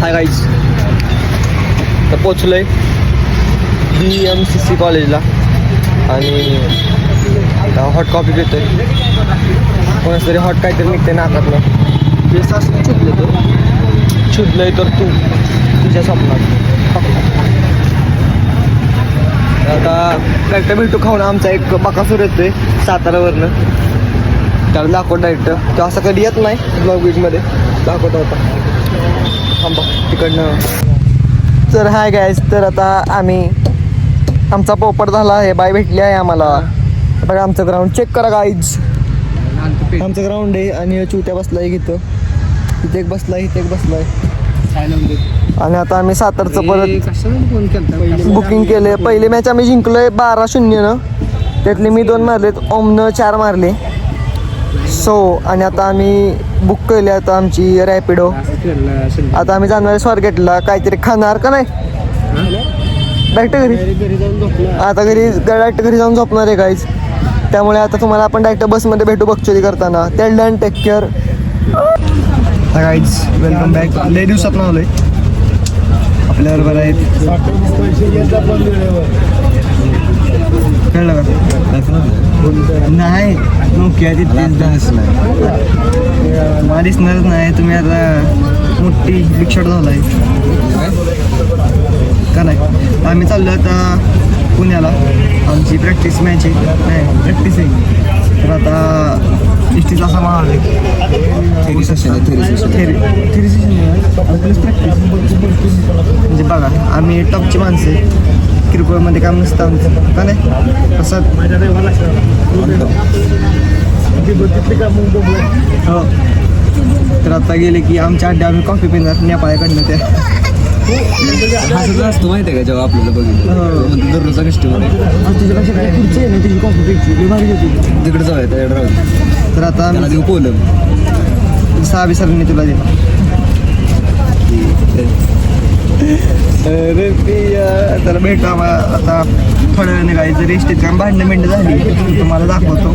Hi guys, तर पोचलोय BMCC कॉलेजला आणि आता हॉट कॉफी पितोय. कोणाच तरी हॉट काहीतरी निघते नाकातलं. ते सासनं छुदलंय तर तू तुझ्या स्वप्नात. आता डायरेक्ट भेटू खाऊन आमचा एक बकासूर येतोय सातारावरनं. त्याला दाखवत डायरेक्ट तो असं कधी येत नाही ब्लॉग वीकमध्ये दाखवत होता. थांबा तिकडनं. तर हाय गाईज, तर आता आम्ही आमचा पोपट झाला आहे. बाय भेटली आहे आम्हाला. बघा आमचं ग्राउंड चेक करा गाईज. आमचं ग्राउंड आहे आणि चिवट्या बसलाय इथं. इथे एक बसलाय, इथे एक बसलाय. आणि आता आम्ही सातारचं परत बुकिंग केले. पहिली मॅच आम्ही जिंकलोय 12-0. त्यातले मी 2 मारलेत, ओमनं 4 मारले. आणि आता आम्ही बुक केली आता आमची रॅपिडो. आता आम्ही जाणार आहे स्वारगेटला. काहीतरी खाणार का नाही डायरेक्ट घरी. आता डायरेक्ट घरी जाऊन झोपणार आहे गाईज. त्यामुळे आता तुम्हाला आपण डायरेक्ट बसमध्ये भेटू बघचोरी करताना. टेल डन, take care guys. Welcome back. लय दिवसात ना आलोय आपल्याबरोबर आहेत. कळलं का नाही नोकिया तिथेच मला दिसणारच नाही. तुम्ही आता मोठी बिग शॉट झालाय का नाही. आम्ही चाललो आता पुण्याला. आमची प्रॅक्टिस मॅच आहे. नाही प्रॅक्टिस आहे. तर आता इष्टीचा असा माहोल आहे. थेरी सेशन म्हणजे बघा आम्ही टॉपची माणसं आहे. किरकोळमध्ये काम नसतं आमचं का नाही असं. हो तर आता गेले की आमच्या अड्ड्या आम्ही कॉफी पिणार नेपाळकडनं. त्या असतो माहिती आहे का जेव्हा आपल्याला बघितलं दररोजचा कस्टमर आहे. तुझ्यापेक्षा काही पुढची आहे ना तुझी कॉफी प्यायची भारी होती. तिकडे जाऊया त्याकडे राहू. तर आता त्याला देऊ कोलम 6 विसरणी तुला दे. अरे त्याला भेटू आम्हाला आता थोड्या वेळाने गाईज. रेस्टीत काम भांडणं झाली तुम्हाला दाखवतो.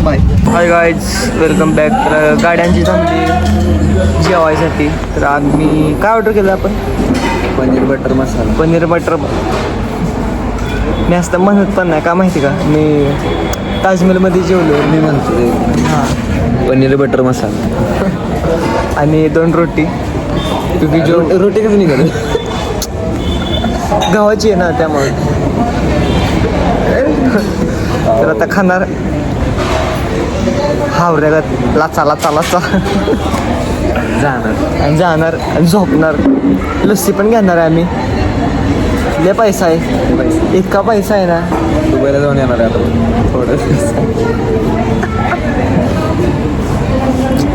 Bye. Hi guys, welcome back. तर गाड्यांची थांबली जेवायसाठी. तर आम्ही काय ऑर्डर केलं आपण? पनीर बटर मसाला. पनीर बटर. मी असता म्हणत पण नाही का माहिती का, मी ताजमहलमध्ये जेवलो. मी म्हणतो हां पनीर बटर मसाला आणि 2 रोटी. तुम्ही जो रोटी कसं निघाली गव्हाची आहे ना त्यामुळे. तर आता खाणार हावऱ्यागत लाचा लाचा लाचा जाणार आणि झोपणार. लस्सी पण घेणार आहे आम्ही. लय पैसा आहे, इतका पैसा आहे ना. दुबईला जाऊन येणार आहे आता थोडं.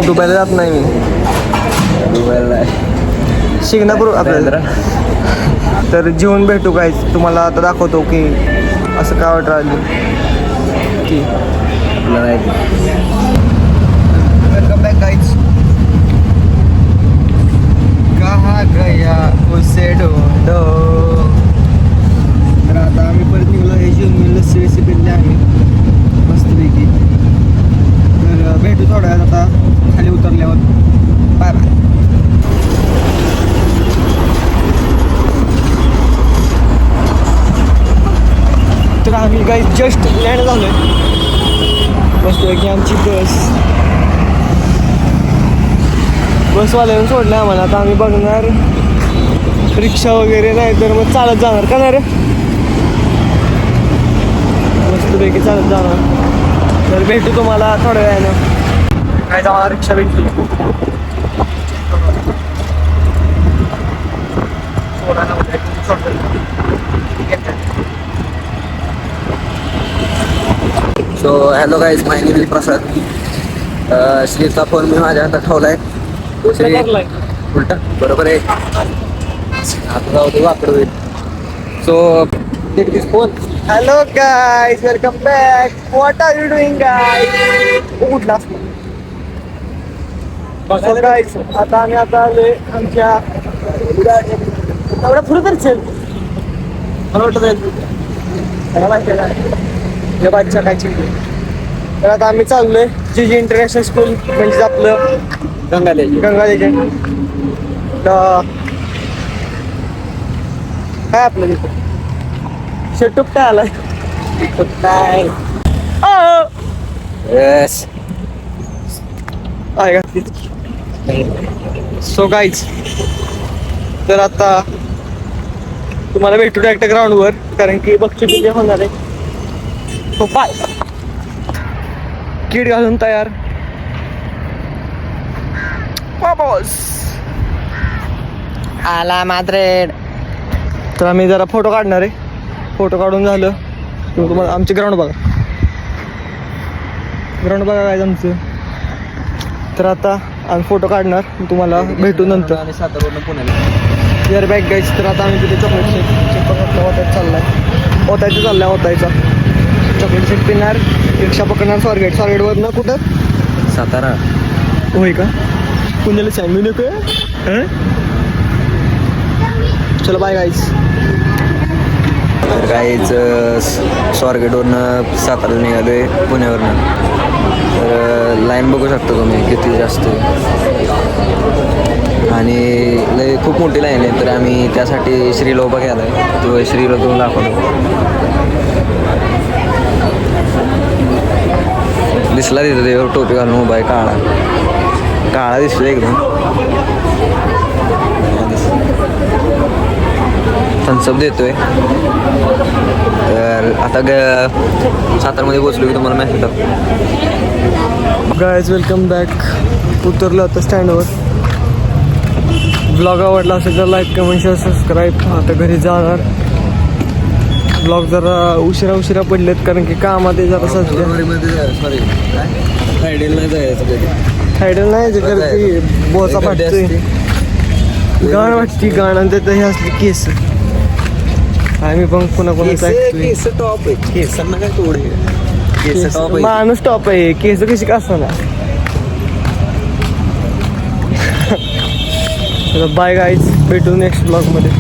दुबईला जात नाही मी. दुबईला शिंगणापूर आपल्याला. तर जेवण भेटू काहीच तुम्हाला आता दाखवतो की असं काय ऑर्डर आली की. Welcome back guys. कहा गया उसे ढूंढो. तर आता आम्ही परत निघलो. हे जेवण लस्सी विस्सी पिल्ले आम्ही मस्तपैकी. तर भेटू थोड्या वेळात आता खाली उतरल्यावर. Bye bye. तर आम्ही काही जस्ट लँड झालो आहे. मस्तपैकी आमची बसवाल्यानं सोडलं आम्हाला. आता आम्ही बघणार रिक्षा वगैरे नाही तर मग चालत जाणार का नाही रे. मस्तपैकी चालत जाणार. तर भेटू तुम्हाला थोड्या वेळानं. काय जाणार रिक्षा भेटली. So hello guys, my name is Prasad. श्रीचा फोन मी माझ्या हातात ठेवलाय. उलटा बरोबर आहे. आता जाऊ दे वाकड होईल. So take this phone. Hello guys, welcome back. What are you doing guys. उठला गाईज. आता आम्ही आता आलोय आमच्या एवढा पुढे तर चल. मला वाटत बादच्या काय चिंते. तर आता आम्ही चाललोय जी इंटरनॅशनल स्कूल म्हणजे आपलं गंगादेवी. तर काय आपलं तिथं शेटुपटा आलाय काय येस आहे का सो गाईज तर आता तुम्हाला भेटू डायरेक्ट ग्राउंडवर कारण की बक्षीस विजय होणार आहे हो बाय किट घालून तयार बॉस आला माद्रेड तर आम्ही जरा फोटो काढणार आहे फोटो काढून झालं की तुम्हाला आमचे ग्राउंड बघा काय आमचं तर आता आम्ही फोटो काढणार तुम्हाला भेटू नंतर आणि सातारवरून पुण्याला इयर बॅग गाईज तर आता आम्ही तिथे चॉकलेट शेक ओतायचा चाललाय ओतायचा चॉकलेट शेक पिणार रिक्षा पकडणार स्वारगेटवरनं कुठं सातारा होय का पुण्याला सांगू नको चलो बाय गाईज तर काहीच स्वारगेटवरनं सातारा निघालोय पुण्यावरनं तर लाईन बघू शकता तुम्ही किती जास्त आहे. आणि लय खूप मोठी लाईन आहे तर आम्ही त्यासाठी श्रीला उभा केला आहे तो श्रीला तुम्ही दाखवतो दिसला तिथं ते टोपी घालून उभा आहे काळा दिसतो एकदम थम्सअप देतोय तर आता सातारमध्ये पोचलो की तुम्हाला मेसेज टाकतो गाईज वेलकम बॅक उतरलो आता स्टँडवर ब्लॉग आवडला असेल तर लाईक कमेंट शेअर सबस्क्राईब आता घरी जाणार ब्लॉग जरा उशिरा पडलेत कारण की कामात जरा सध्या सॉरी फ्रायडेला नाही जायचं कधी सायडल नाही कारण की बोचा फाटतोय गाण वाटते गाण आणि त्यात हे असली केस आम्ही पण कोणाकोणाचं ऐकतोय केस टॉप आहे केसांना काय तोड केस टॉप आहे माणूस टॉप आहे केस कशी का असणार बाय गाईज भेटू नेक्स्ट ब्लॉग मध्ये